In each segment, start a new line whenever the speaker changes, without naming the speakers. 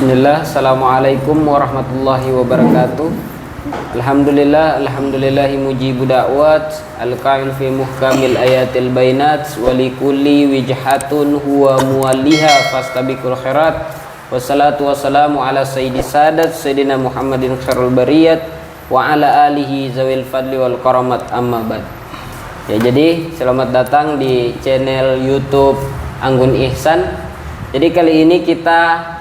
Bismillah, Assalamualaikum warahmatullahi wabarakatuh. Alhamdulillahi mujibu da'wat, al-qail fi muhkamil ayatil bainat, walikulli wijhatun huwa muwalliha fastabiqul khairat. Wassalatu wassalamu ala sayyidi sadat sayyidina Muhammadin khairul bariyat wa ala alihi zawil fadli wal karamat, amma ba'd. Ya, jadi selamat datang di channel YouTube Anggun Ihsan. Jadi kali ini kita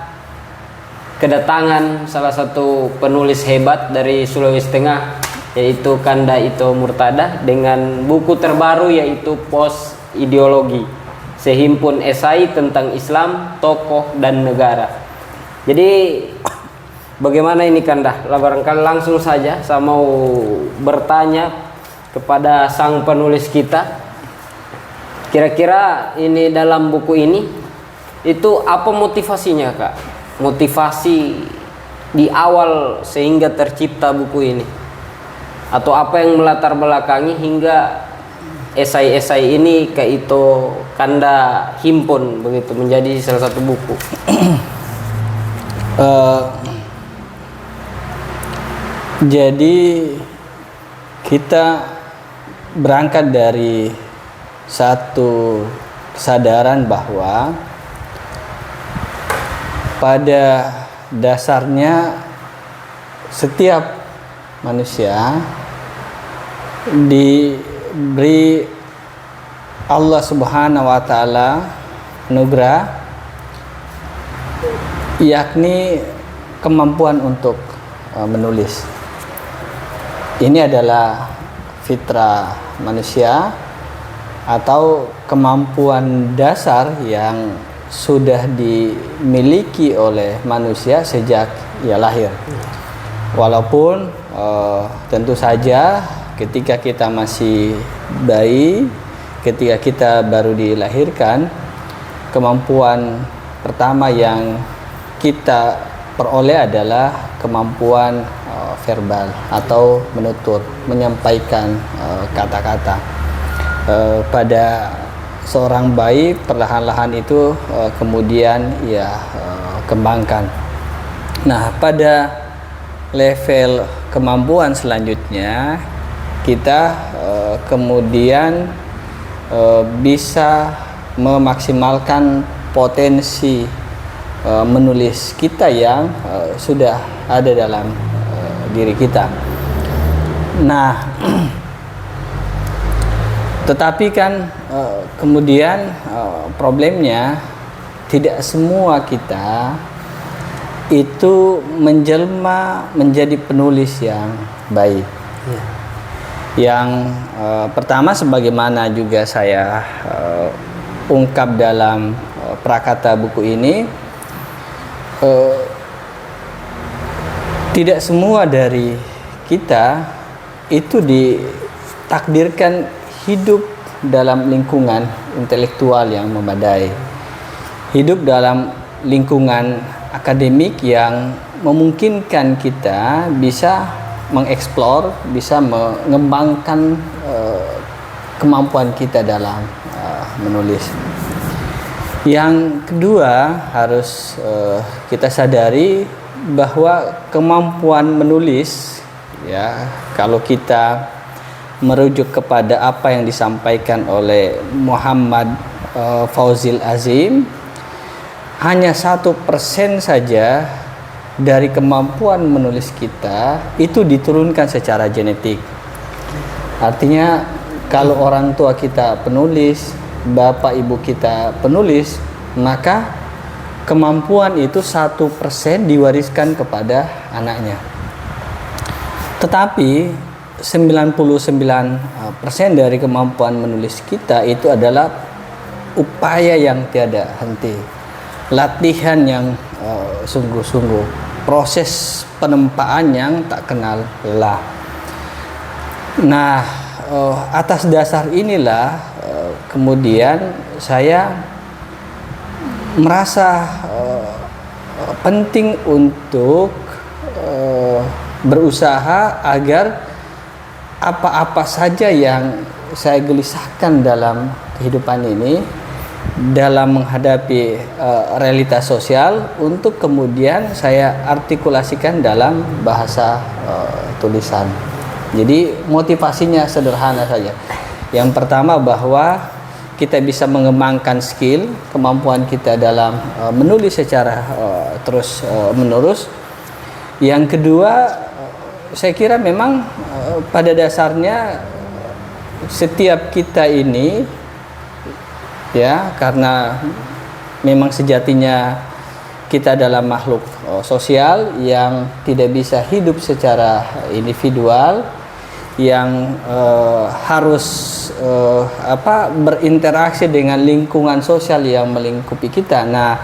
kedatangan salah satu penulis hebat dari Sulawesi Tengah, yaitu Kanda Ito Murtada, dengan buku terbaru yaitu Pos Ideologi, sehimpun esai tentang Islam, tokoh dan negara. Jadi bagaimana ini Kanda? Barangkali langsung saja saya mau bertanya kepada sang penulis kita. Kira-kira ini dalam buku ini itu apa motivasinya, Kak? Motivasi di awal sehingga tercipta buku ini, atau apa yang melatar belakangi hingga esai-esai ini kayak itu Kanda himpun begitu menjadi salah satu buku.
Jadi kita berangkat dari satu kesadaran bahwa pada dasarnya setiap manusia diberi Allah Subhanahu wa taala anugerah, yakni kemampuan untuk menulis. Ini adalah fitrah manusia atau kemampuan dasar yang sudah dimiliki oleh manusia sejak ia lahir. Walaupun tentu saja ketika kita masih bayi, ketika kita baru dilahirkan, kemampuan pertama yang kita peroleh adalah kemampuan verbal atau menutur, menyampaikan kata-kata. Pada seorang bayi perlahan-lahan itu kemudian ia kembangkan. Nah, pada level kemampuan selanjutnya kita kemudian bisa memaksimalkan potensi menulis kita yang sudah ada dalam diri kita. Nah, tetapi kan kemudian problemnya tidak semua kita itu menjelma menjadi penulis yang baik. Yang pertama, sebagaimana juga saya ungkap dalam prakata buku ini, tidak semua dari kita itu ditakdirkan hidup dalam lingkungan intelektual yang memadai, hidup dalam lingkungan akademik yang memungkinkan kita bisa mengeksplor, bisa mengembangkan kemampuan kita dalam menulis. Yang kedua, harus kita sadari bahwa kemampuan menulis, ya, kalau kita merujuk kepada apa yang disampaikan oleh Muhammad Fauzil Azim, hanya 1% saja dari kemampuan menulis kita itu diturunkan secara genetik. Artinya kalau orang tua kita penulis, bapak ibu kita penulis, maka kemampuan itu 1% diwariskan kepada anaknya. Tetapi 99% dari kemampuan menulis kita itu adalah upaya yang tiada henti, latihan yang sungguh-sungguh, proses penempaan yang tak kenal lelah. Nah, atas dasar inilah kemudian saya merasa penting untuk berusaha agar apa-apa saja yang saya gelisahkan dalam kehidupan ini dalam menghadapi realitas sosial untuk kemudian saya artikulasikan dalam bahasa tulisan. Jadi motivasinya sederhana saja. Yang pertama bahwa kita bisa mengembangkan skill, kemampuan kita dalam menulis secara terus menerus. Yang kedua, saya kira memang pada dasarnya setiap kita ini, ya, karena memang sejatinya kita adalah makhluk sosial yang tidak bisa hidup secara individual, yang harus berinteraksi dengan lingkungan sosial yang melingkupi kita. Nah,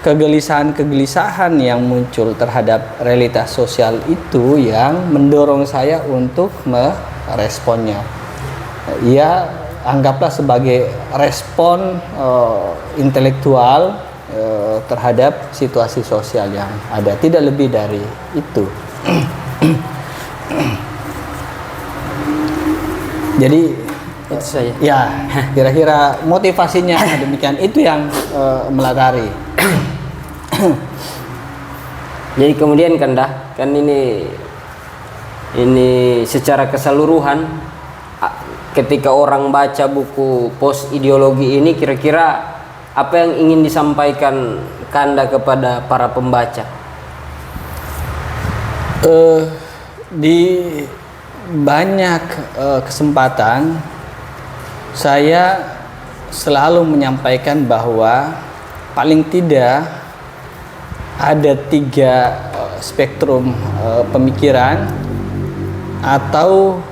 kegelisahan-kegelisahan yang muncul terhadap realitas sosial itu yang mendorong saya untuk meresponnya. Ya, anggaplah sebagai respon intelektual terhadap situasi sosial yang ada, tidak lebih dari itu. Jadi
itu saja.
Ya, kira-kira motivasinya demikian, itu yang melatari.
Jadi kemudian kan ini secara keseluruhan, ketika orang baca buku post ideologi ini, kira-kira apa yang ingin disampaikan Kanda kepada para pembaca?
Di banyak kesempatan saya selalu menyampaikan bahwa paling tidak ada 3 spektrum pemikiran, atau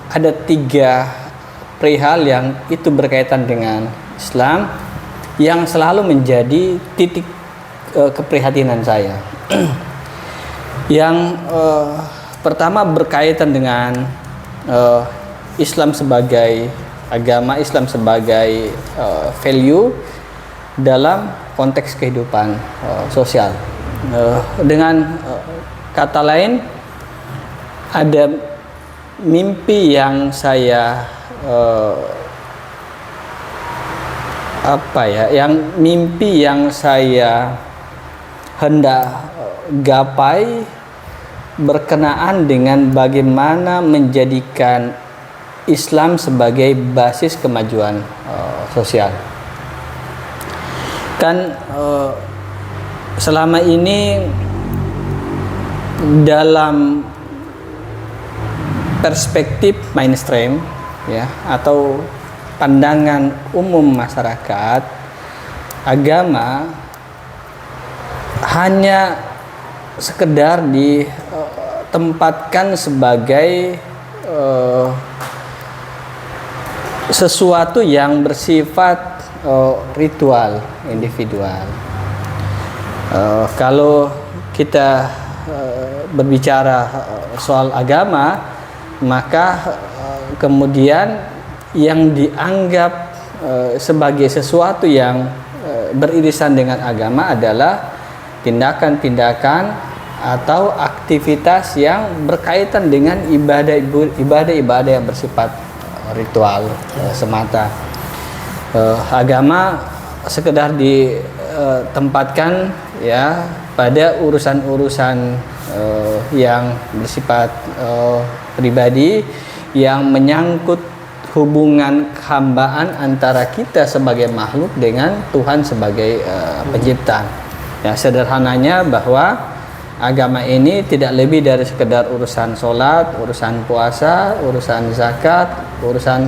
ada 3 perihal yang itu berkaitan dengan Islam yang selalu menjadi titik keprihatinan saya. Yang pertama berkaitan dengan Islam sebagai agama, Islam sebagai value dalam konteks kehidupan sosial. Dengan kata lain, ada mimpi yang saya mimpi yang saya hendak gapai berkenaan dengan bagaimana menjadikan Islam sebagai basis kemajuan sosial. Kan selama ini dalam perspektif mainstream, ya, atau pandangan umum masyarakat, agama hanya sekedar ditempatkan sebagai sesuatu yang bersifat ritual individual. Kalau kita berbicara soal agama, maka kemudian yang dianggap sebagai sesuatu yang beririsan dengan agama adalah tindakan-tindakan atau aktivitas yang berkaitan dengan ibadah-ibadah yang bersifat ritual semata. Agama sekedar ditempatkan, ya, pada urusan-urusan yang bersifat pribadi, yang menyangkut hubungan kehambaan antara kita sebagai makhluk dengan Tuhan sebagai pencipta. Ya, sederhananya bahwa agama ini tidak lebih dari sekedar urusan sholat, urusan puasa, urusan zakat, urusan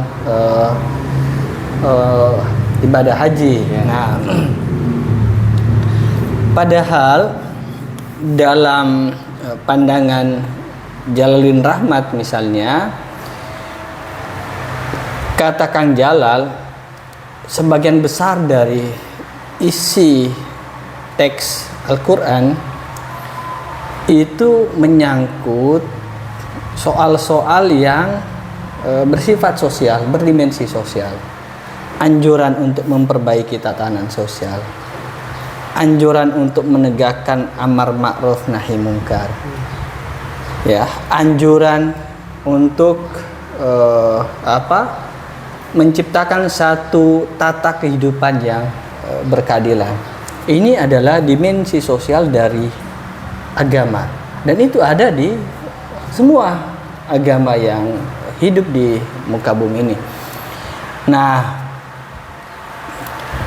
ibadah haji. Nah, padahal dalam pandangan Jalaluddin Rahmat misalnya, kata Kang Jalal, sebagian besar dari isi teks Al-Quran itu menyangkut soal-soal yang bersifat sosial, berdimensi sosial. Anjuran untuk memperbaiki tatanan sosial, anjuran untuk menegakkan amar ma'ruf nahi mungkar, ya, anjuran untuk menciptakan satu tata kehidupan yang berkeadilan. Ini adalah dimensi sosial dari agama, dan itu ada di semua agama yang hidup di muka bumi ini. Nah,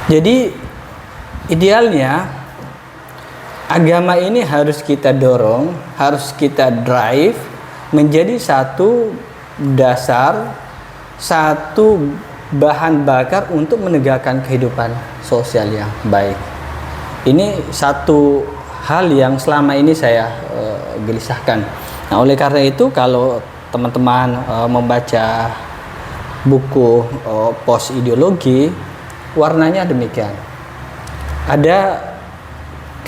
jadi idealnya agama ini harus kita dorong, harus kita drive menjadi satu dasar, satu bahan bakar untuk menegakkan kehidupan sosial yang baik. Ini satu hal yang selama ini saya gelisahkan. Nah, oleh karena itu kalau teman-teman membaca buku post ideologi, warnanya demikian. Ada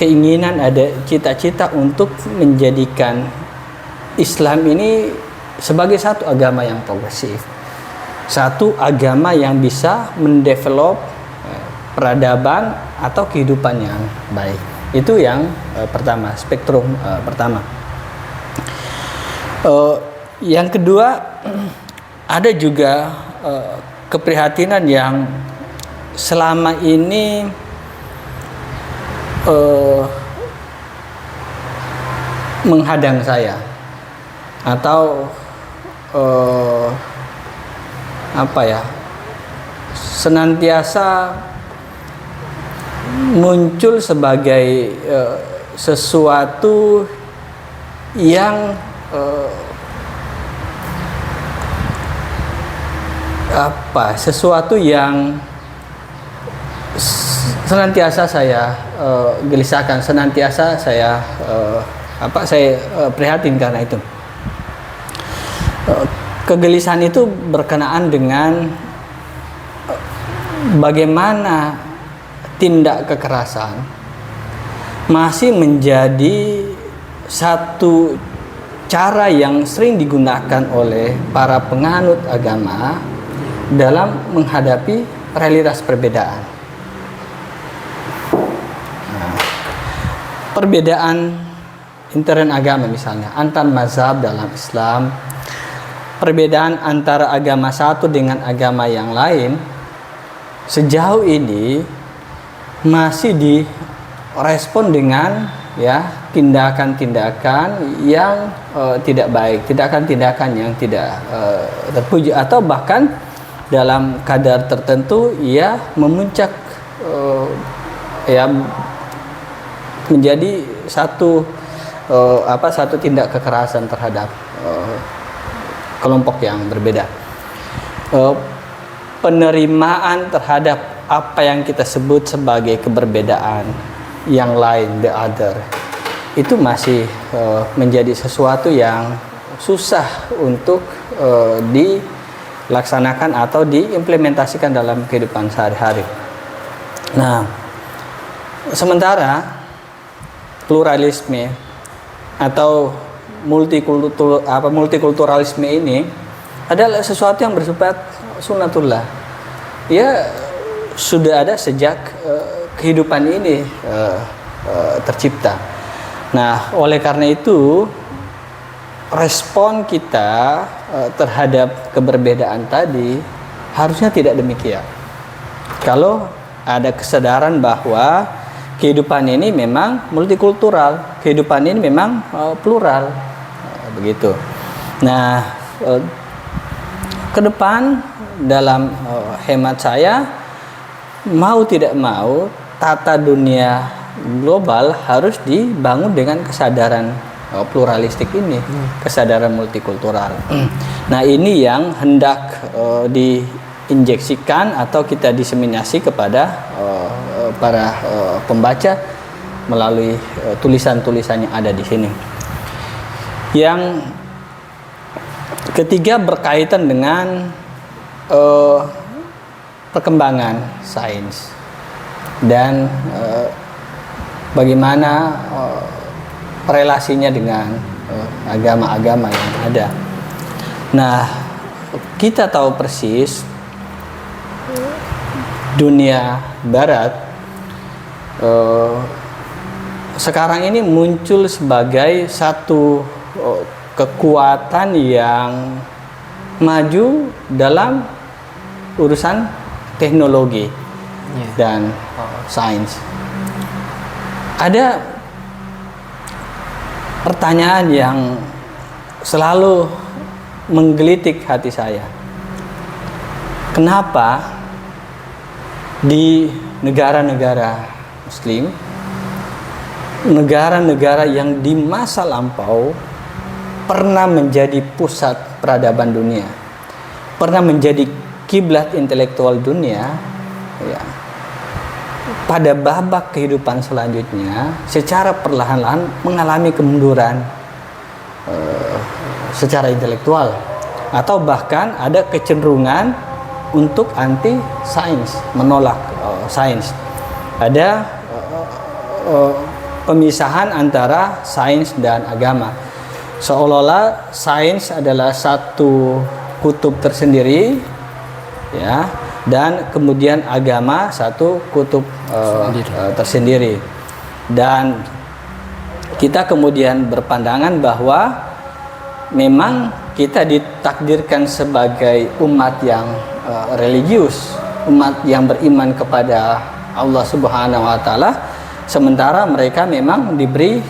keinginan, ada cita-cita untuk menjadikan Islam ini sebagai satu agama yang progresif, satu agama yang bisa mendevelop peradaban atau kehidupan yang baik. Itu yang pertama, spektrum pertama. Yang kedua, ada juga keprihatinan yang selama ini menghadang saya, atau senantiasa muncul sebagai sesuatu yang senantiasa saya gelisahkan, senantiasa saya prihatin karena itu. Kegelisahan itu berkenaan dengan bagaimana tindak kekerasan masih menjadi satu cara yang sering digunakan oleh para penganut agama dalam menghadapi realitas perbedaan. Perbedaan intern agama misalnya, antar mazhab dalam Islam, perbedaan antara agama satu dengan agama yang lain, sejauh ini masih direspon dengan tindakan-tindakan yang tidak baik, tindakan-tindakan yang tidak terpuji, atau bahkan dalam kadar tertentu memuncak menjadi satu tindak kekerasan terhadap kelompok yang berbeda. Penerimaan terhadap apa yang kita sebut sebagai keberbedaan yang lain, the other, itu masih menjadi sesuatu yang susah untuk dilaksanakan atau diimplementasikan dalam kehidupan sehari-hari. Nah, sementara pluralisme atau multikulturalisme ini adalah sesuatu yang bersifat sunatullah. Ya, sudah ada sejak kehidupan ini tercipta. Nah, oleh karena itu respon kita terhadap keberbedaan tadi harusnya tidak demikian. Kalau ada kesadaran bahwa kehidupan ini memang multikultural, kehidupan ini memang plural, begitu. Nah, ke depan dalam hemat saya, mau tidak mau tata dunia global harus dibangun dengan kesadaran pluralistik ini, kesadaran multikultural. Nah, ini yang hendak diinjeksikan atau kita diseminasi kepada para pembaca melalui tulisan-tulisan yang ada di sini. Yang ketiga berkaitan dengan perkembangan sains dan bagaimana relasinya dengan agama-agama yang ada. Nah, kita tahu persis dunia barat sekarang ini muncul sebagai satu kekuatan yang maju dalam urusan teknologi
Ya.
dan sains. Ada pertanyaan yang selalu menggelitik hati saya. Kenapa di negara-negara Muslim, negara-negara yang di masa lampau pernah menjadi pusat peradaban dunia, pernah menjadi kiblat intelektual dunia, ya, pada babak kehidupan selanjutnya secara perlahan-lahan mengalami kemunduran secara intelektual, atau bahkan ada kecenderungan untuk anti sains, menolak sains. Ada pemisahan antara sains dan agama, seolah-olah sains adalah satu kutub tersendiri, ya, dan kemudian agama satu kutub tersendiri. Dan kita kemudian berpandangan bahwa memang kita ditakdirkan sebagai umat yang religius, umat yang beriman kepada Allah Subhanahu wa taala, sementara mereka memang diberi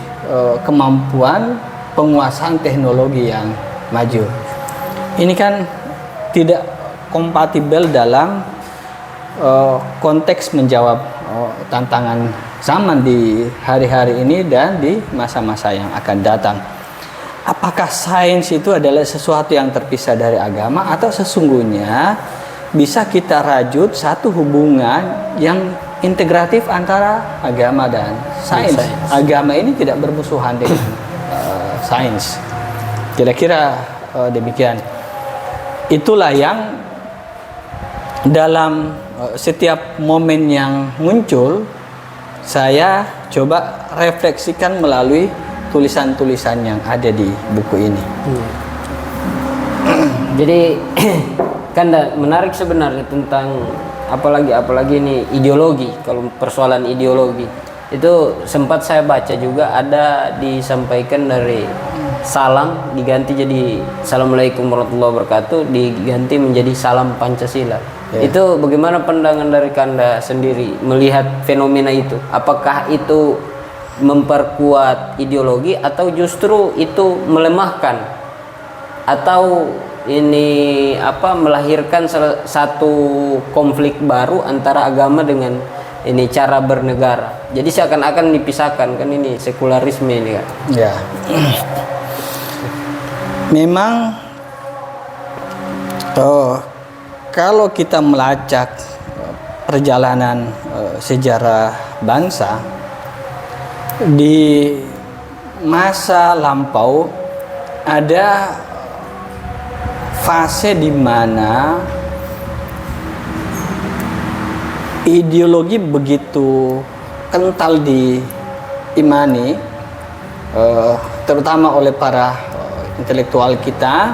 kemampuan penguasaan teknologi yang maju. Ini kan tidak kompatibel dalam konteks menjawab tantangan zaman di hari-hari ini dan di masa-masa yang akan datang. Apakah sains itu adalah sesuatu yang terpisah dari agama, atau sesungguhnya bisa kita rajut satu hubungan yang integratif antara agama dan sains? Agama ini tidak bermusuhan dengan sains. Kira-kira demikian. Itulah yang dalam setiap momen yang muncul saya coba refleksikan melalui tulisan-tulisan yang ada di buku ini.
Jadi kan menarik sebenarnya tentang apalagi ini ideologi. Kalau persoalan ideologi itu sempat saya baca juga ada disampaikan dari salam diganti jadi Assalamualaikum warahmatullahi wabarakatuh, diganti menjadi salam Pancasila. Ya. Itu bagaimana pandangan dari Kanda sendiri melihat fenomena itu? Apakah itu memperkuat ideologi atau justru itu melemahkan, atau ini melahirkan satu konflik baru antara agama dengan ini cara bernegara? Jadi seakan-akan dipisahkan, kan ini sekularisme ini kan.
Ya. Memang kalau kita melacak perjalanan sejarah bangsa di masa lampau, ada fase di mana ideologi begitu kental diimani, terutama oleh para intelektual kita.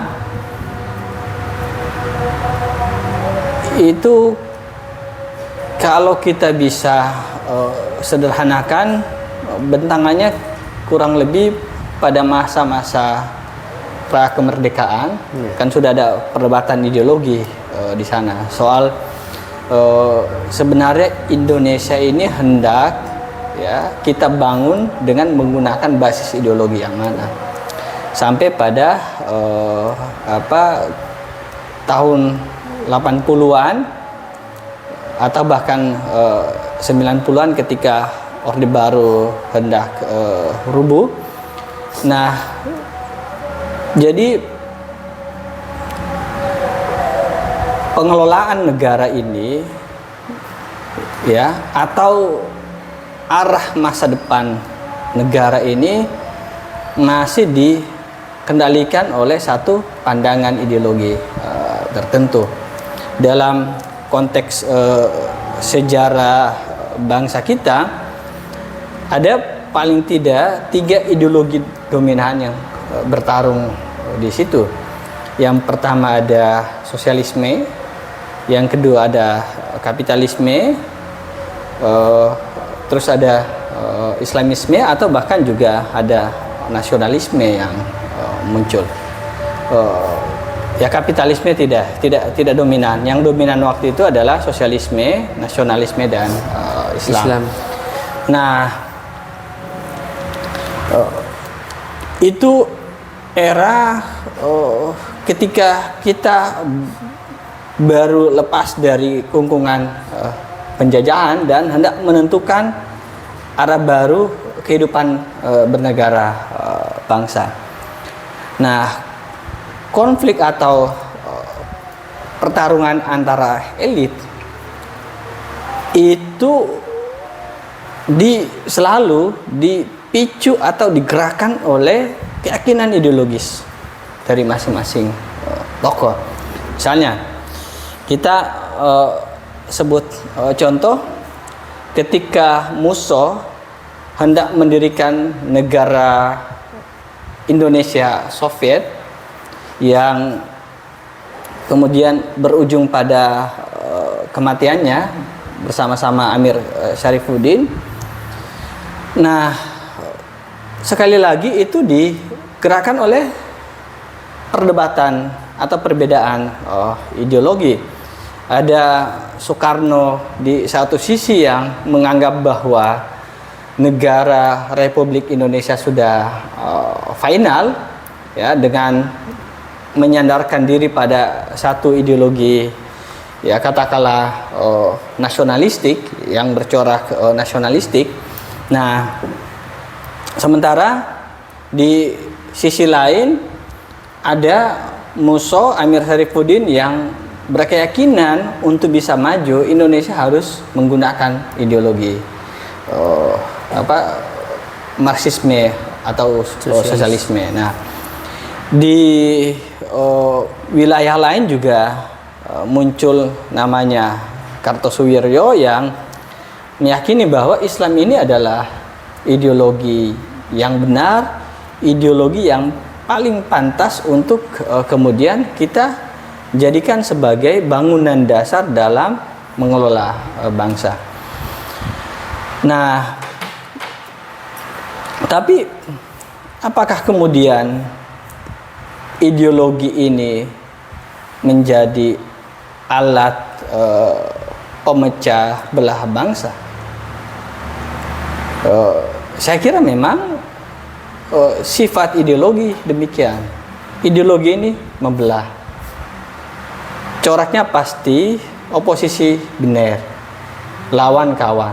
Itu kalau kita bisa sederhanakan, bentangannya kurang lebih pada masa-masa pra kemerdekaan. Kan sudah ada perdebatan ideologi di sana soal sebenarnya Indonesia ini hendak, ya, kita bangun dengan menggunakan basis ideologi yang mana. Sampai pada tahun 80-an atau bahkan 90-an ketika Orde Baru hendak rubuh. Nah, jadi pengelolaan negara ini, ya, atau arah masa depan negara ini masih dikendalikan oleh satu pandangan ideologi tertentu. Dalam konteks sejarah bangsa kita, ada paling tidak 3 ideologi dominan yang bertarung di situ. Yang pertama ada sosialisme, yang kedua ada kapitalisme, terus ada Islamisme, atau bahkan juga ada nasionalisme yang muncul. ya kapitalisme tidak dominan. Yang dominan waktu itu adalah sosialisme, nasionalisme dan Islam. Nah, itu era ketika kita baru lepas dari kungkungan penjajahan dan hendak menentukan arah baru kehidupan bernegara bangsa. Nah, konflik atau pertarungan antara elit itu selalu dipicu atau digerakkan oleh keyakinan ideologis dari masing-masing tokoh. Misalnya kita sebut contoh ketika Musso hendak mendirikan negara Indonesia Soviet yang kemudian berujung pada kematiannya bersama-sama Amir Syarifuddin. Nah, sekali lagi itu digerakkan oleh perdebatan atau perbedaan ideologi. Ada Soekarno di satu sisi yang menganggap bahwa negara Republik Indonesia sudah final, ya, dengan menyandarkan diri pada satu ideologi, ya katakanlah nasionalistik, yang bercorak nasionalistik. Nah, sementara di sisi lain ada Musso Amir Syarifuddin yang berkeyakinan untuk bisa maju Indonesia harus menggunakan ideologi Marxisme atau sosialisme. Nah, di wilayah lain juga muncul namanya Kartosuwiryo yang meyakini bahwa Islam ini adalah ideologi yang benar, ideologi yang paling pantas untuk kemudian kita jadikan sebagai bangunan dasar dalam mengelola bangsa. Nah, tapi apakah kemudian ideologi ini menjadi alat pemecah belah bangsa? Saya kira memang sifat ideologi demikian. Ideologi ini membelah. Coraknya pasti oposisi biner, lawan kawan.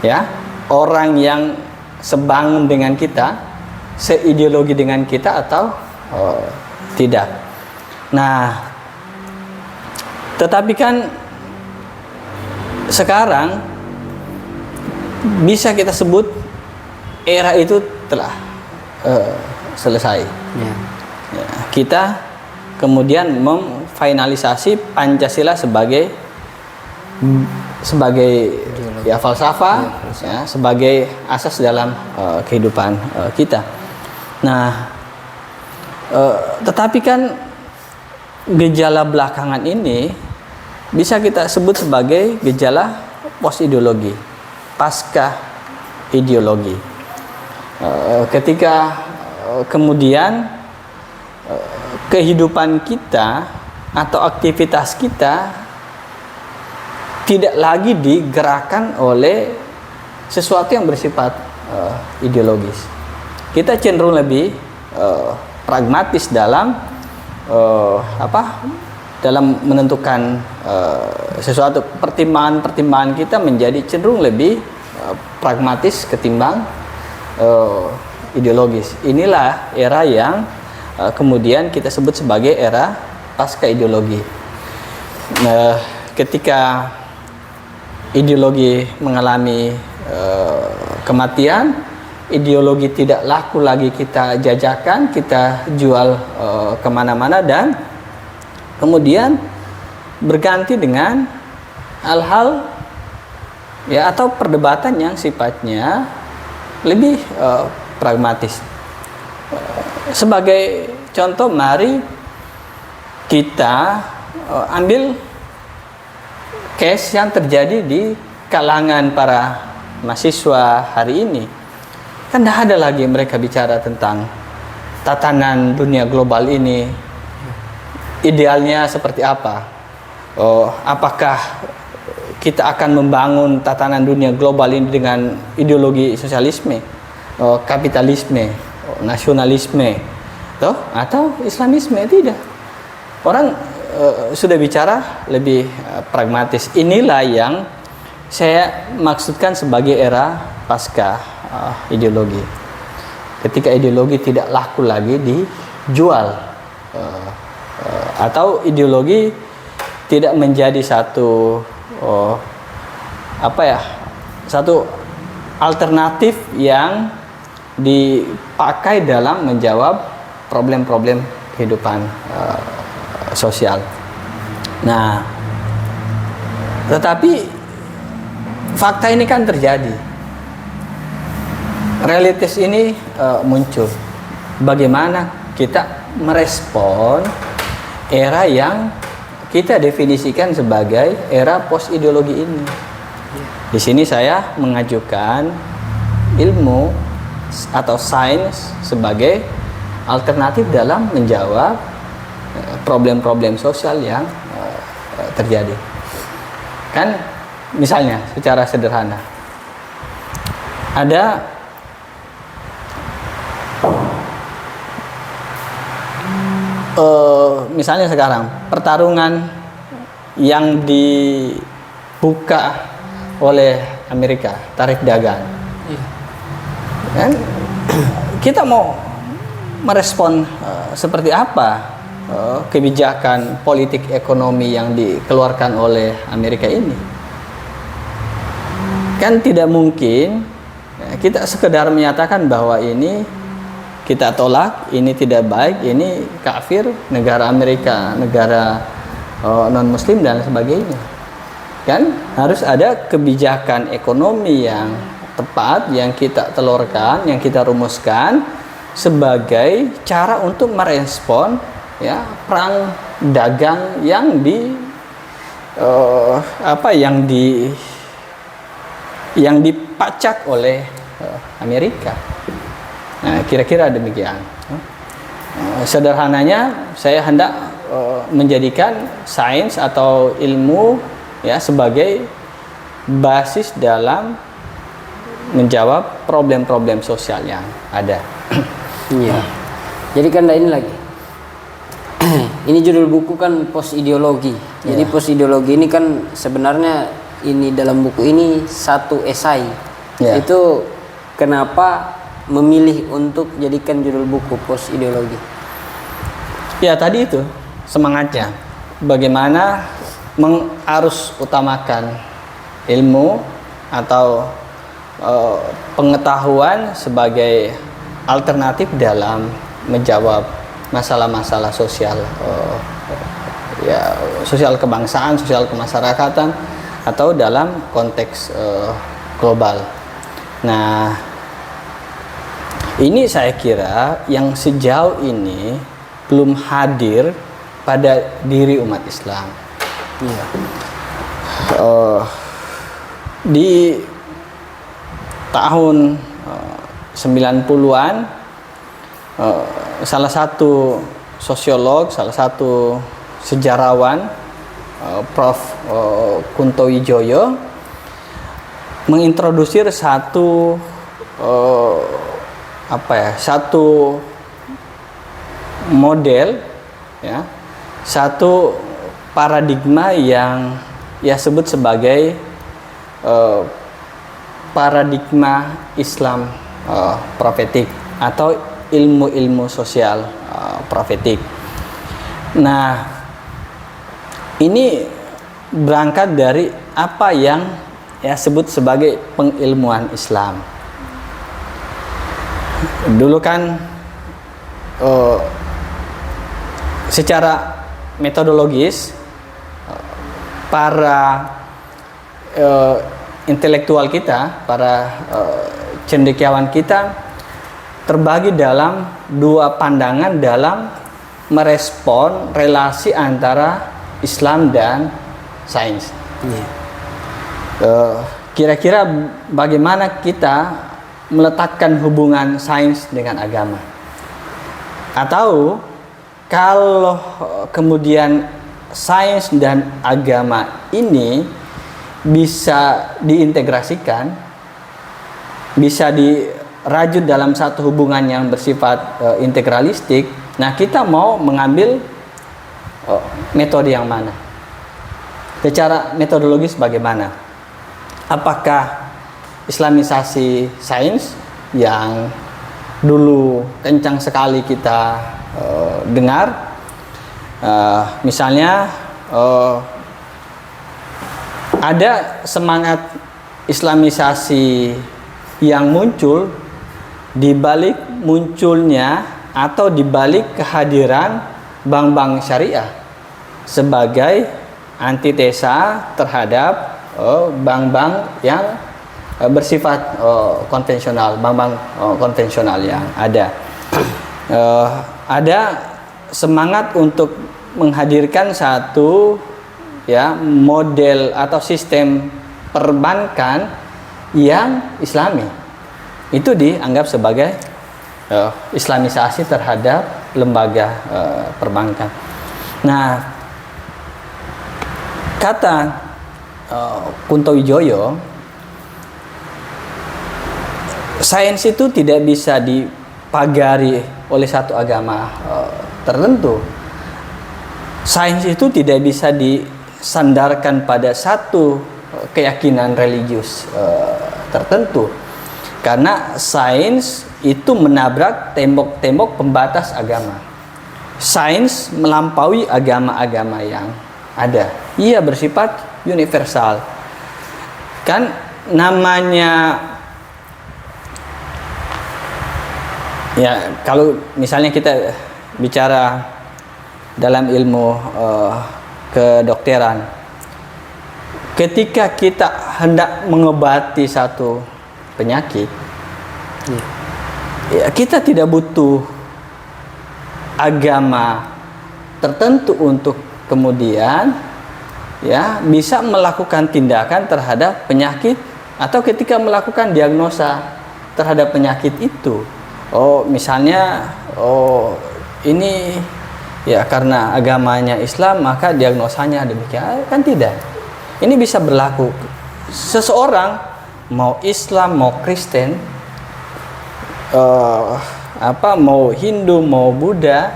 Ya, orang yang sebangun dengan kita, seideologi dengan kita atau tidak. Nah, tetapi kan sekarang bisa kita sebut era itu telah selesai. Ya, kita kemudian memfinalisasi Pancasila sebagai ya falsafah, ya, sebagai asas dalam kehidupan kita. Nah, tetapi kan gejala belakangan ini bisa kita sebut sebagai gejala post ideologi, pasca ideologi. Ketika kemudian kehidupan kita atau aktivitas kita tidak lagi digerakkan oleh sesuatu yang bersifat ideologis. Kita cenderung lebih pragmatis dalam dalam menentukan sesuatu. Pertimbangan kita menjadi cenderung lebih pragmatis ketimbang ideologis. Inilah era yang kemudian kita sebut sebagai era pasca ideologi. Ketika ideologi mengalami kematian, ideologi tidak laku lagi kita jajakan, kita jual kemana-mana, dan kemudian berganti dengan hal-hal ya atau perdebatan yang sifatnya lebih pragmatis. Sebagai contoh, mari kita ambil case yang terjadi di kalangan para mahasiswa hari ini. Kan tidak ada lagi mereka bicara tentang tatanan dunia global ini, idealnya seperti apa? Apakah kita akan membangun tatanan dunia global ini dengan ideologi sosialisme, kapitalisme, nasionalisme, atau Islamisme? Tidak. Orang sudah bicara lebih pragmatis. Inilah yang saya maksudkan sebagai era pasca ideologi. Ketika ideologi tidak laku lagi dijual, atau ideologi tidak menjadi satu satu alternatif yang dipakai dalam menjawab problem-problem kehidupan sosial. Nah, tetapi fakta ini kan terjadi, realitas ini muncul. Bagaimana kita merespon era yang kita definisikan sebagai era post ideologi ini? Di sini saya mengajukan ilmu atau sains sebagai alternatif dalam menjawab problem-problem sosial yang terjadi. Kan misalnya secara sederhana, ada misalnya sekarang pertarungan yang dibuka oleh Amerika, tarif dagang. Kan kita mau merespon seperti apa kebijakan politik ekonomi yang dikeluarkan oleh Amerika ini? Kan tidak mungkin kita sekedar menyatakan bahwa ini kita tolak, ini tidak baik, ini kafir, negara Amerika, negara non-muslim dan sebagainya. Kan harus ada kebijakan ekonomi yang tepat yang kita telurkan, yang kita rumuskan sebagai cara untuk merespon perang dagang yang yang dipacak oleh Amerika. Nah, kira-kira demikian. Sederhananya saya hendak menjadikan sains atau ilmu sebagai basis dalam menjawab problem-problem sosial yang ada.
Iya. Jadi kan ini lagi. Ini judul buku kan post ideologi. Jadi post ideologi ini kan sebenarnya ini dalam buku ini satu esai. Itu kenapa memilih untuk jadikan judul buku post ideologi?
Ya tadi itu semangatnya. Bagaimana harus utamakan ilmu atau pengetahuan sebagai alternatif dalam menjawab masalah-masalah sosial, sosial kebangsaan, sosial kemasyarakatan, atau dalam konteks global. Nah, ini saya kira yang sejauh ini belum hadir pada diri umat Islam. Di tahun 90-an salah satu sosiolog, salah satu sejarawan, Prof. Kunto Wijoyo mengintrodusir satu model, satu paradigma yang sebut sebagai paradigma Islam profetik atau ilmu-ilmu sosial profetik. Nah, ini berangkat dari apa yang sebut sebagai pengilmuan Islam. Dulu kan secara metodologis para intelektual kita, para cendekiawan kita terbagi dalam dua pandangan dalam merespon relasi antara Islam dan sains. Kira-kira bagaimana kita meletakkan hubungan sains dengan agama? Atau kalau kemudian sains dan agama ini bisa diintegrasikan, bisa dirajut dalam satu hubungan yang bersifat integralistik, nah kita mau mengambil metode yang mana? Secara metodologis bagaimana? Apakah Islamisasi sains yang dulu kencang sekali kita dengar, misalnya ada semangat Islamisasi yang muncul di balik munculnya atau di balik kehadiran bank-bank syariah sebagai antitesa terhadap bank-bank yang bersifat konvensional, bank-bank konvensional yang ada. Ada semangat untuk menghadirkan satu model atau sistem perbankan yang Islami. Itu dianggap sebagai Islamisasi terhadap lembaga perbankan. Nah, kata Kunto Wijoyo, sains itu tidak bisa dipagari oleh satu agama tertentu. Sains itu tidak bisa disandarkan pada satu keyakinan religius tertentu, karena sains itu menabrak tembok-tembok pembatas agama. Sains melampaui agama-agama yang ada. Ia bersifat universal. Kan namanya, ya kalau misalnya kita bicara dalam ilmu kedokteran, ketika kita hendak mengobati satu penyakit, ya, kita tidak butuh agama tertentu untuk kemudian bisa melakukan tindakan terhadap penyakit, atau ketika melakukan diagnosa terhadap penyakit itu. Misalnya ini karena agamanya Islam maka diagnosanya demikian, kan tidak. Ini bisa berlaku seseorang mau Islam, mau Kristen, mau Hindu, mau Buddha,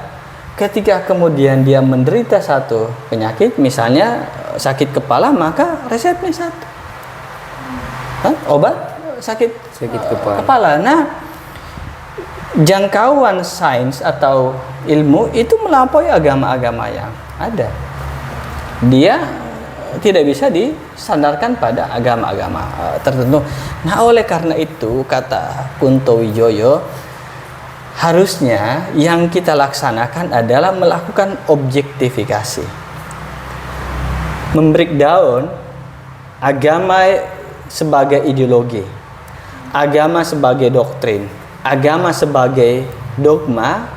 ketika kemudian dia menderita satu penyakit, misalnya sakit kepala, maka resepnya satu, obat sakit kepala. Nah, jangkauan sains atau ilmu itu melampaui agama-agama yang ada. Dia tidak bisa disandarkan pada agama-agama tertentu. Nah, oleh karena itu, kata Kunto Wijoyo, harusnya yang kita laksanakan adalah melakukan objektifikasi, membreakdown agama sebagai ideologi, agama sebagai doktrin, agama sebagai dogma,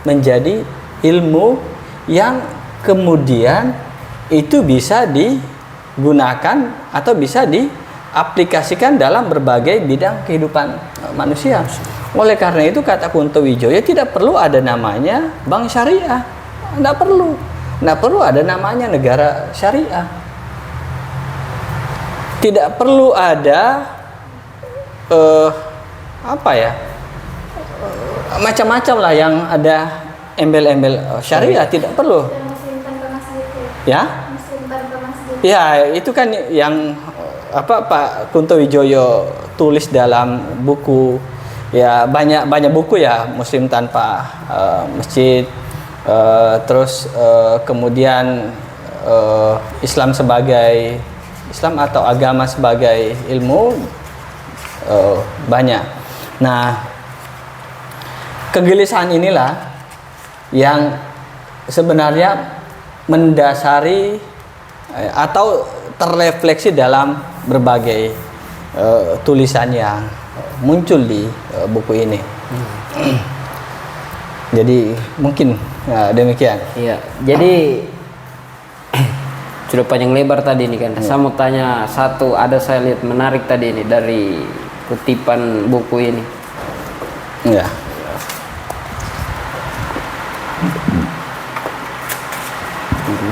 menjadi ilmu yang kemudian itu bisa digunakan atau bisa diaplikasikan dalam berbagai bidang kehidupan manusia. Oleh karena itu, kata Kunto Wijoyo, tidak perlu ada namanya bank syariah, tidak perlu ada namanya negara syariah, tidak perlu ada macam-macam lah yang ada embel-embel syariah, tidak perlu. Ya, itu kan yang Pak Kunto Wijoyo tulis dalam buku, ya banyak buku ya, Muslim Tanpa Masjid, terus kemudian Islam sebagai Islam atau agama sebagai ilmu, banyak. Nah, kegelisahan inilah yang sebenarnya mendasari atau terrefleksi dalam berbagai tulisan yang muncul di buku ini. Jadi mungkin demikian.
Iya, jadi sudah panjang lebar tadi ini kan. Saya mau tanya satu, saya lihat menarik tadi ini dari kutipan buku ini.
Ya.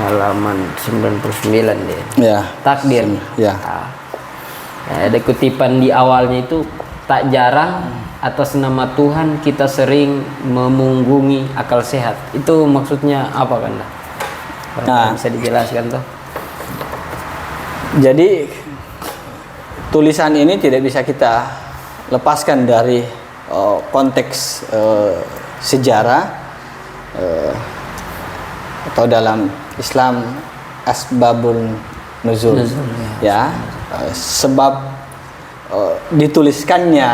halaman 99 dia.
Ya.
Takdir.
Ya.
Ya, ada kutipan di awalnya itu, tak jarang atas nama Tuhan kita sering memunggungi akal sehat. Itu maksudnya apa kan?
Nah,
bisa dijelaskan tuh.
Jadi tulisan ini tidak bisa kita lepaskan dari konteks sejarah atau dalam Islam asbabun nuzul, ya, sebab dituliskannya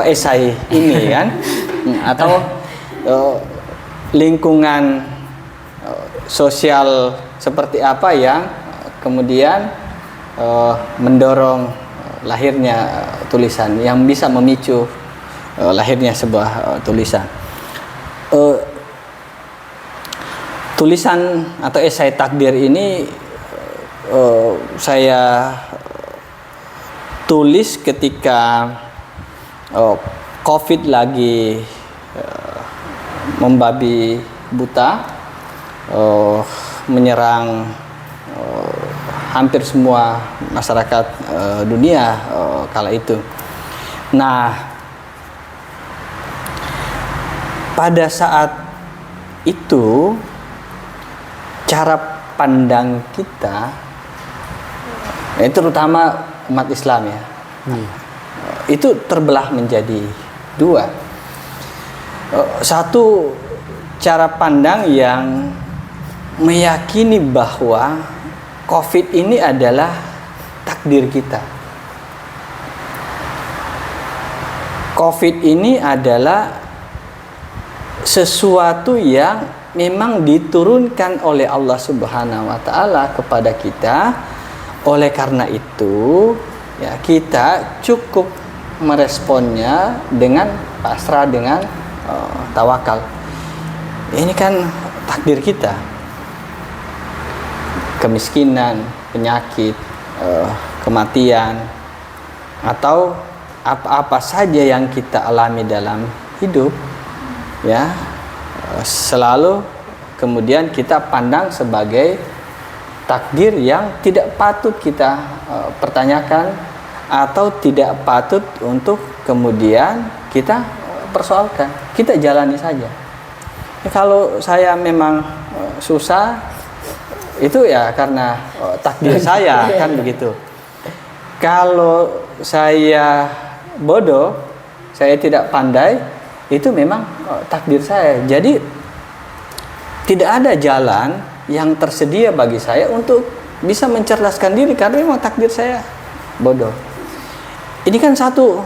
esai ini kan, atau lingkungan sosial seperti apa yang kemudian mendorong lahirnya tulisan yang bisa memicu lahirnya sebuah tulisan. Tulisan atau esai takdir ini saya tulis ketika COVID lagi membabi buta, menyerang hampir semua masyarakat dunia kala itu. Nah, pada saat itu cara pandang kita, terutama umat Islam ya, itu terbelah menjadi dua. Satu, cara pandang yang meyakini bahwa COVID ini adalah takdir kita. COVID ini adalah sesuatu yang memang diturunkan oleh Allah Subhanahu wa taala kepada kita. Oleh karena itu, ya, kita cukup meresponnya dengan pasrah, dengan tawakal. Ini kan takdir kita. Kemiskinan, penyakit, kematian, atau apa-apa saja yang kita alami dalam hidup, ya, selalu kemudian kita pandang sebagai takdir yang tidak patut kita pertanyakan atau tidak patut untuk kemudian kita persoalkan. Kita jalani saja. Kalau saya memang susah, itu ya karena takdir saya, kan begitu. Kalau saya bodoh, saya tidak pandai, itu memang takdir saya. Jadi tidak ada jalan yang tersedia bagi saya untuk bisa mencerdaskan diri karena memang takdir saya bodoh. Ini kan satu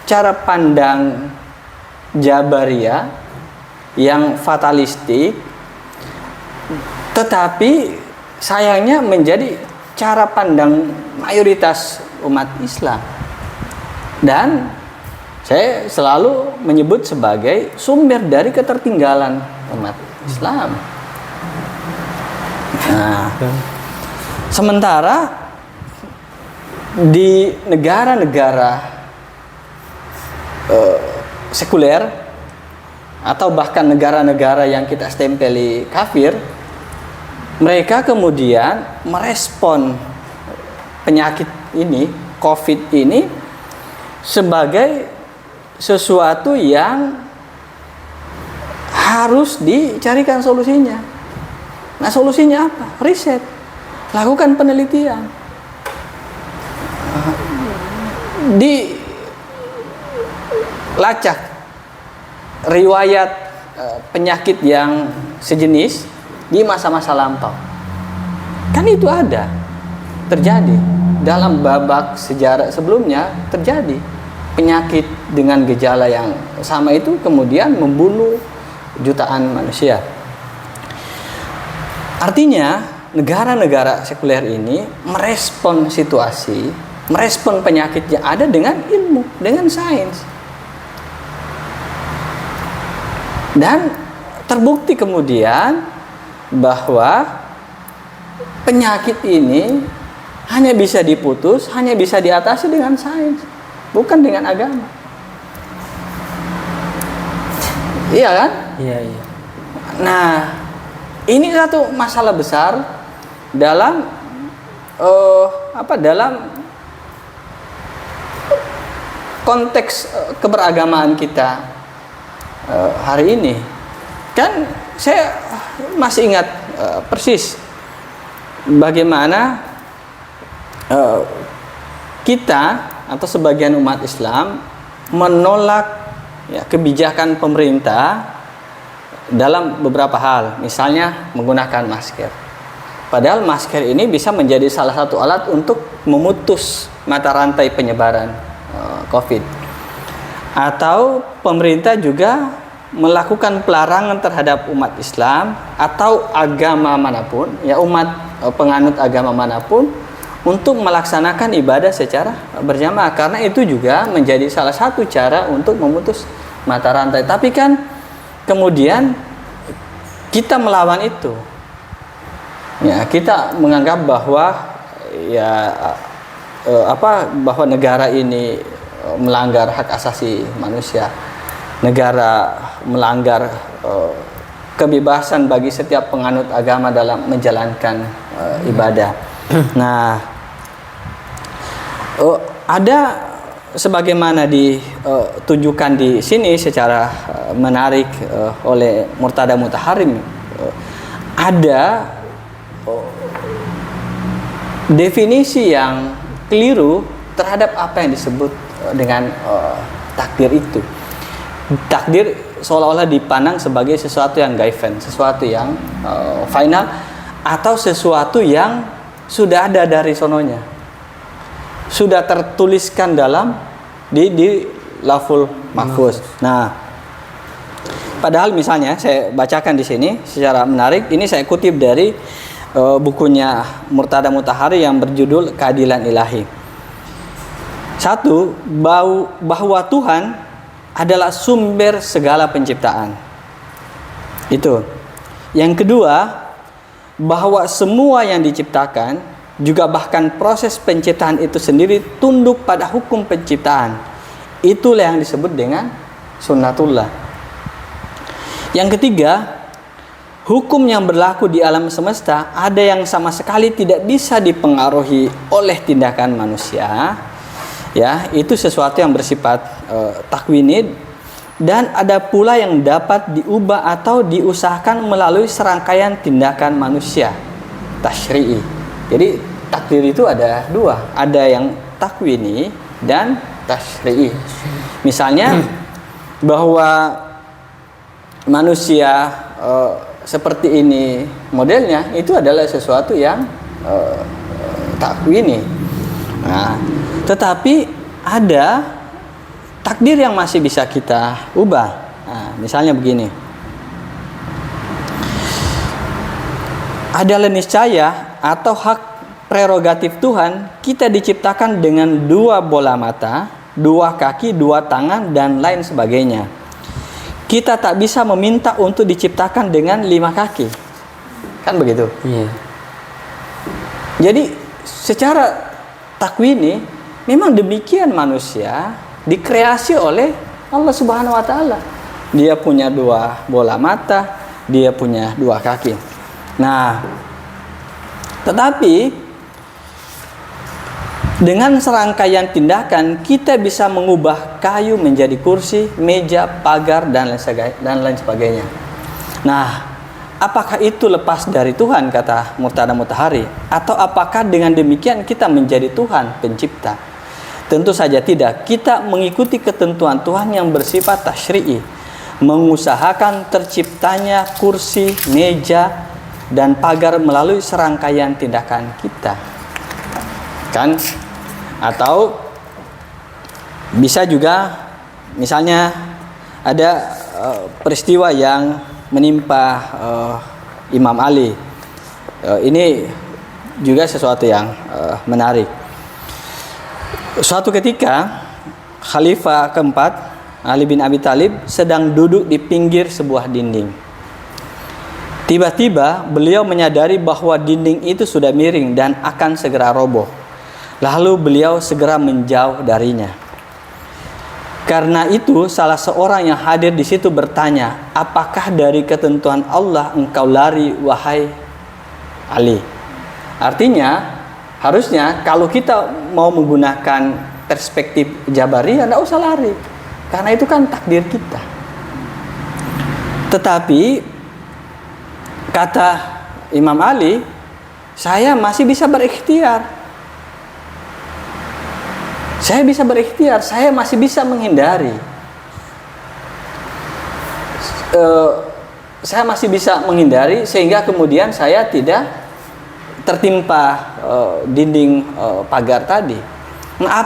cara pandang Jabariyah yang fatalistik, tetapi sayangnya menjadi cara pandang mayoritas umat Islam. Dan saya selalu menyebut sebagai sumber dari ketertinggalan umat Islam. Nah, sementara di negara-negara sekuler atau bahkan negara-negara yang kita stempeli kafir, mereka kemudian merespon penyakit ini, COVID ini, sebagai sesuatu yang harus dicarikan solusinya. Nah, solusinya apa? Riset, lakukan penelitian. Dilacak riwayat penyakit yang sejenis di masa-masa lampau. Kan itu ada, terjadi dalam babak sejarah sebelumnya, terjadi penyakit dengan gejala yang sama itu kemudian membunuh jutaan manusia. Artinya negara-negara sekuler ini merespon situasi, merespon penyakit yang ada dengan ilmu, dengan sains. Dan terbukti kemudian bahwa penyakit ini hanya bisa diputus, hanya bisa diatasi dengan sains, bukan dengan agama. Iya kan?
Iya, iya.
Nah, ini satu masalah besar dalam dalam konteks keberagamaan kita hari ini. Kan saya masih ingat persis bagaimana kita atau sebagian umat Islam menolak kebijakan pemerintah dalam beberapa hal, misalnya menggunakan masker. Padahal masker ini bisa menjadi salah satu alat untuk memutus mata rantai penyebaran COVID. Atau pemerintah juga melakukan pelarangan terhadap umat Islam atau agama manapun, umat penganut agama manapun, untuk melaksanakan ibadah secara berjamaah, karena itu juga menjadi salah satu cara untuk memutus mata rantai. Tapi kan kemudian kita melawan itu. Kita menganggap bahwa bahwa negara ini melanggar hak asasi manusia. Negara melanggar kebebasan bagi setiap penganut agama dalam menjalankan ibadah. Nah, ada sebagaimana ditunjukkan di sini secara menarik oleh Murtada Mutaharim, ada definisi yang keliru terhadap apa yang disebut dengan takdir itu. Takdir seolah-olah dipandang sebagai sesuatu yang gaiban, sesuatu yang final, atau sesuatu yang sudah ada dari sononya, sudah tertuliskan dalam di Lauful Mahfuz. Nah, padahal misalnya saya bacakan di sini secara menarik. Ini saya kutip dari bukunya Murtada Mutahari yang berjudul Keadilan Ilahi. Satu, bahwa Tuhan adalah sumber segala penciptaan. Itu. Yang kedua, bahwa semua yang diciptakan, juga bahkan proses penciptaan itu sendiri tunduk pada hukum penciptaan. Itulah yang disebut dengan sunnatullah. Yang ketiga, hukum yang berlaku di alam semesta ada yang sama sekali tidak bisa dipengaruhi oleh tindakan manusia. Itu sesuatu yang bersifat takwini, dan ada pula yang dapat diubah atau diusahakan melalui serangkaian tindakan manusia, tasyri'i. Jadi takdir itu ada dua, ada yang takwini dan tasyri'i. Misalnya bahwa manusia seperti ini modelnya, itu adalah sesuatu yang takwini. Nah, tetapi ada takdir yang masih bisa kita ubah. Nah, misalnya begini. Adalah niscaya atau hak prerogatif Tuhan, kita diciptakan dengan 2 bola mata, 2 kaki, 2 tangan, dan lain sebagainya. Kita tak bisa meminta untuk diciptakan dengan 5 kaki. Kan begitu?
Iya.
Jadi secara takwini memang demikian manusia dikreasi oleh Allah Subhanahu wa taala. Dia punya 2 bola mata, dia punya 2 kaki. Nah, tetapi dengan serangkaian tindakan kita bisa mengubah kayu menjadi kursi, meja, pagar, dan lain sebagainya. Nah, apakah itu lepas dari Tuhan, kata Murtada Mutahari, atau apakah dengan demikian kita menjadi Tuhan pencipta? Tentu saja tidak. Kita mengikuti ketentuan Tuhan yang bersifat tasyri'i, mengusahakan terciptanya kursi, meja, dan pagar melalui serangkaian tindakan kita. Kan? Atau bisa juga misalnya ada peristiwa yang menimpa Imam Ali. Ini juga sesuatu yang menarik. Suatu ketika Khalifah keempat Ali bin Abi Thalib sedang duduk di pinggir sebuah dinding. Tiba-tiba beliau menyadari bahwa dinding itu sudah miring dan akan segera roboh. Lalu beliau segera menjauh darinya. Karena itu salah seorang yang hadir di situ bertanya, apakah dari ketentuan Allah engkau lari wahai Ali? Artinya harusnya kalau kita mau menggunakan perspektif Jabariyah, tidak usah lari, karena itu kan takdir kita. Tetapi kata Imam Ali, saya masih bisa berikhtiar. Saya bisa berikhtiar, saya masih bisa menghindari. Saya masih bisa menghindari sehingga kemudian saya tidak tertimpa dinding pagar tadi. Nah,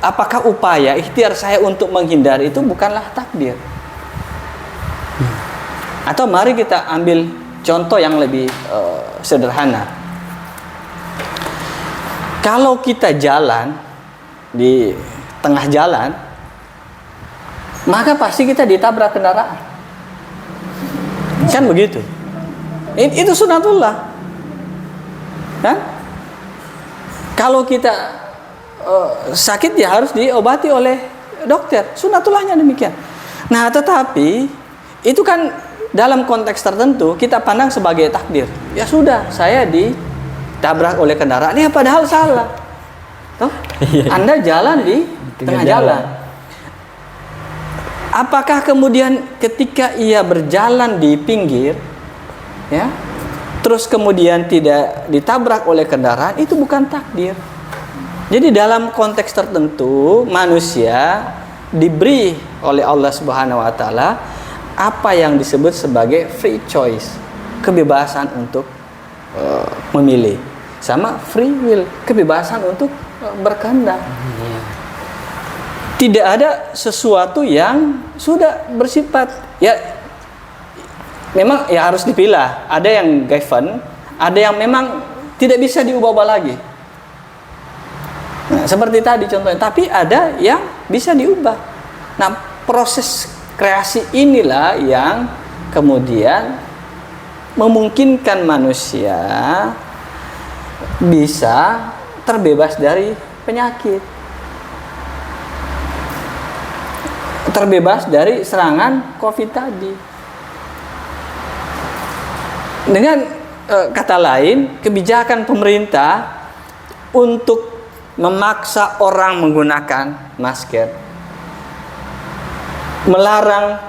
apakah upaya ikhtiar saya untuk menghindari itu bukanlah takdir? Atau mari kita ambil contoh yang lebih sederhana. Kalau kita jalan di tengah jalan, maka pasti kita ditabrak kendaraan, kan begitu? Itu sunatullah, kan? Kalau kita sakit ya harus diobati oleh dokter, sunatullahnya demikian. Nah, tetapi itu kan dalam konteks tertentu kita pandang sebagai takdir. Ya sudah, saya ditabrak oleh kendaraan, ya padahal salah. Anda jalan di tengah jalan. Apakah kemudian ketika ia berjalan di pinggir, ya, terus kemudian tidak ditabrak oleh kendaraan, itu bukan takdir? Jadi dalam konteks tertentu manusia diberi oleh Allah Subhanahu wa taala apa yang disebut sebagai free choice, kebebasan untuk memilih, sama free will, kebebasan untuk berkehendak. Tidak ada sesuatu yang sudah bersifat, ya memang ya harus dipilah. Ada yang given, ada yang memang tidak bisa diubah-ubah lagi. Nah, seperti tadi contohnya, tapi ada yang bisa diubah. Nah, proses kreasi inilah yang kemudian memungkinkan manusia bisa terbebas dari penyakit, terbebas dari serangan COVID tadi. Dengan kata lain, kebijakan pemerintah untuk memaksa orang menggunakan masker, melarang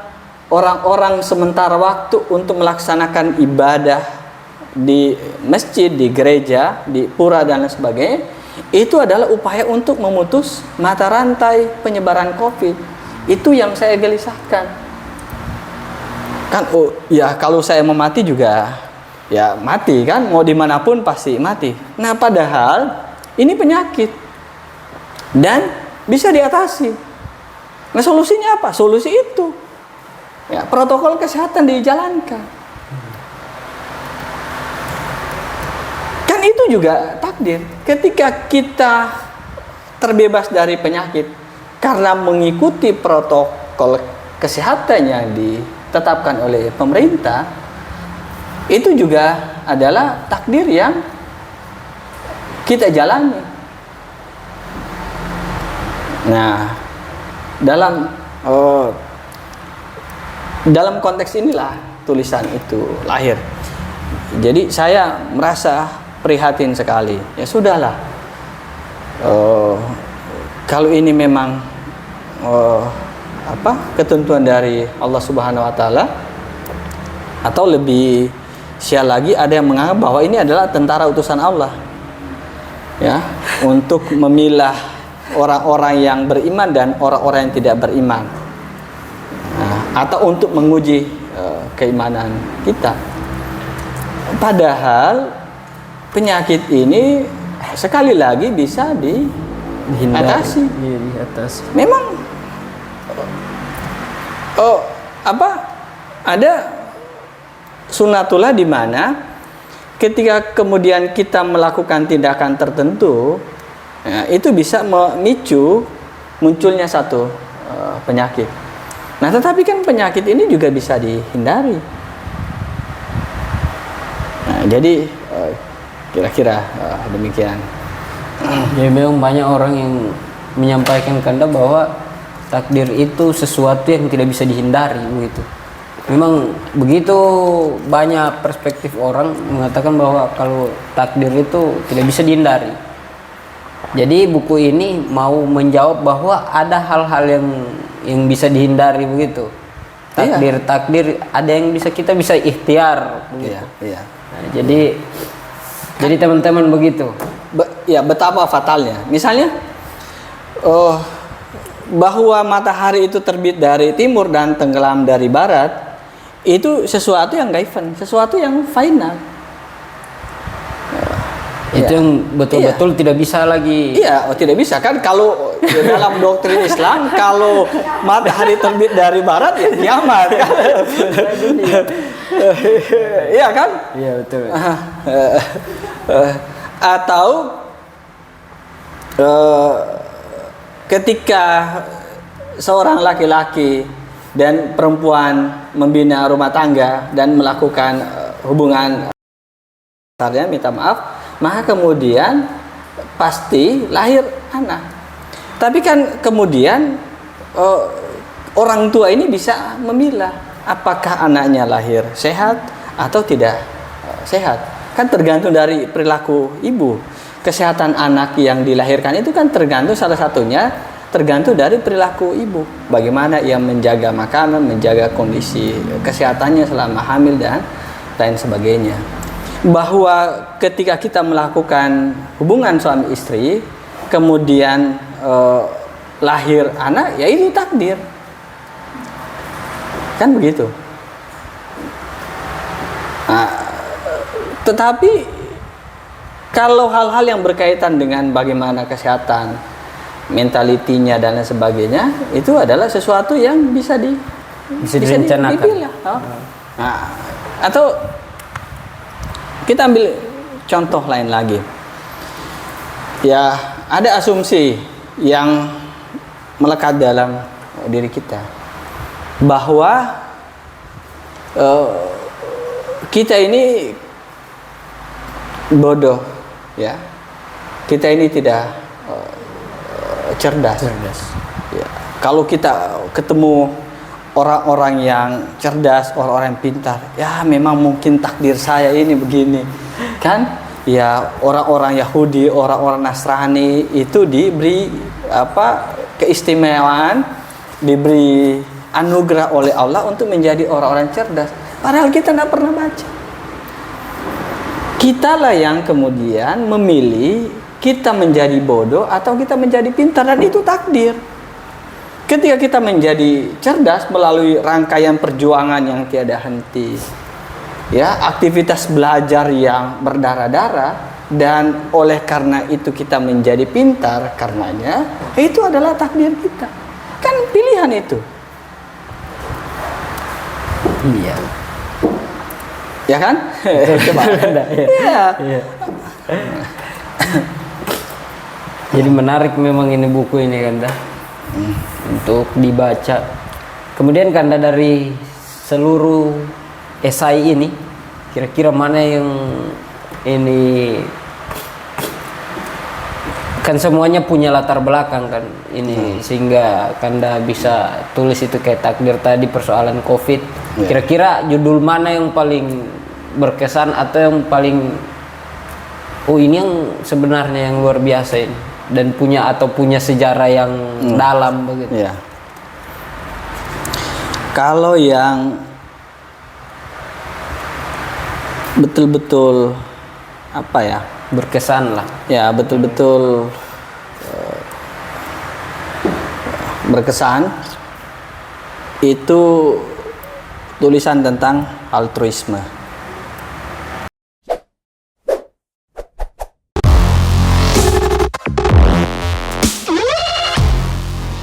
orang-orang sementara waktu untuk melaksanakan ibadah di masjid, di gereja, di pura dan lain sebagainya, itu adalah upaya untuk memutus mata rantai penyebaran COVID. Itu yang saya gelisahkan. Kan, oh ya kalau saya mau mati juga ya mati kan, mau dimanapun pasti mati. Nah, padahal ini penyakit dan bisa diatasi. Nah, solusinya apa? Solusi itu ya, protokol kesehatan dijalankan. Itu juga takdir. Ketika kita terbebas dari penyakit karena mengikuti protokol kesehatan yang ditetapkan oleh pemerintah, itu juga adalah takdir yang kita jalani. Nah, dalam konteks inilah tulisan itu lahir. Jadi saya merasa prihatin sekali. Ya sudahlah, kalau ini memang ketentuan dari Allah Subhanahu wa taala, atau lebih sial lagi ada yang menganggap bahwa ini adalah tentara utusan Allah, ya, untuk memilah orang-orang yang beriman dan orang-orang yang tidak beriman, atau untuk menguji keimanan kita. Padahal penyakit ini sekali lagi bisa diatasi. Memang ada sunatullah di mana ketika kemudian kita melakukan tindakan tertentu, ya, itu bisa memicu munculnya satu penyakit. Nah, tetapi kan penyakit ini juga bisa dihindari. Nah, jadi kira-kira demikian.
Jadi memang banyak orang yang menyampaikan kehendak bahwa takdir itu sesuatu yang tidak bisa dihindari begitu. Memang begitu banyak perspektif orang mengatakan bahwa kalau takdir itu tidak bisa dihindari. Jadi buku ini mau menjawab bahwa ada hal-hal yang bisa dihindari begitu. Takdir ada yang kita bisa ikhtiar begitu. Nah, jadi teman-teman begitu.
Betapa fatalnya. Misalnya bahwa matahari itu terbit dari timur dan tenggelam dari barat, itu sesuatu yang gaiban, sesuatu yang final.
Itu yang betul-betul tidak bisa lagi.
Tidak bisa kan, kalau dalam doktrin Islam kalau matahari terbit dari barat ya kiamat kan. Iya kan?
Iya betul.
Atau ketika seorang laki-laki dan perempuan membina rumah tangga dan melakukan hubungan kasarnya, minta maaf, maka kemudian pasti lahir anak. Tapi kan kemudian orang tua ini bisa memilah apakah anaknya lahir sehat atau tidak sehat. Kan tergantung dari perilaku ibu. Kesehatan anak yang dilahirkan itu kan tergantung, salah satunya tergantung dari perilaku ibu. Bagaimana ia menjaga makanan, menjaga kondisi kesehatannya selama hamil dan lain sebagainya. Bahwa ketika kita melakukan hubungan suami istri, kemudian lahir anak, ya itu takdir. Kan begitu. Nah, tetapi kalau hal-hal yang berkaitan dengan bagaimana kesehatan, mentalitinya dan lain sebagainya, itu adalah sesuatu yang bisa
direncanakan.
Dipilah. Nah, atau kita ambil contoh lain lagi. Ya, ada asumsi yang melekat dalam diri kita bahwa kita ini bodoh, ya. Kita ini tidak cerdas. Ya. Kalau kita ketemu orang-orang yang cerdas, orang-orang yang pintar, ya memang mungkin takdir saya ini begini, kan? Ya, orang-orang Yahudi, orang-orang Nasrani itu diberi keistimewaan, diberi anugerah oleh Allah untuk menjadi orang-orang cerdas. Padahal kita tidak pernah baca. Kitalah yang kemudian memilih kita menjadi bodoh atau kita menjadi pintar, dan itu takdir. Ketika kita menjadi cerdas melalui rangkaian perjuangan yang tiada henti, ya, aktivitas belajar yang berdarah-darah, dan oleh karena itu kita menjadi pintar karenanya, itu adalah takdir kita. Kan pilihan itu.
Iya.
Ya kan? Coba. Iya.
Jadi menarik memang ini buku ini Kanda, untuk dibaca. Kemudian Kanda, dari seluruh esai ini, kira-kira mana yang ini, kan semuanya punya latar belakang kan ini, sehingga Kanda bisa tulis itu kayak takdir tadi, persoalan COVID. Kira-kira judul mana yang paling berkesan atau yang paling ini yang sebenarnya yang luar biasa ini, dan punya sejarah yang dalam begitu.
Ya. Kalau yang betul-betul
berkesan lah.
Ya, betul-betul berkesan itu tulisan tentang altruisme.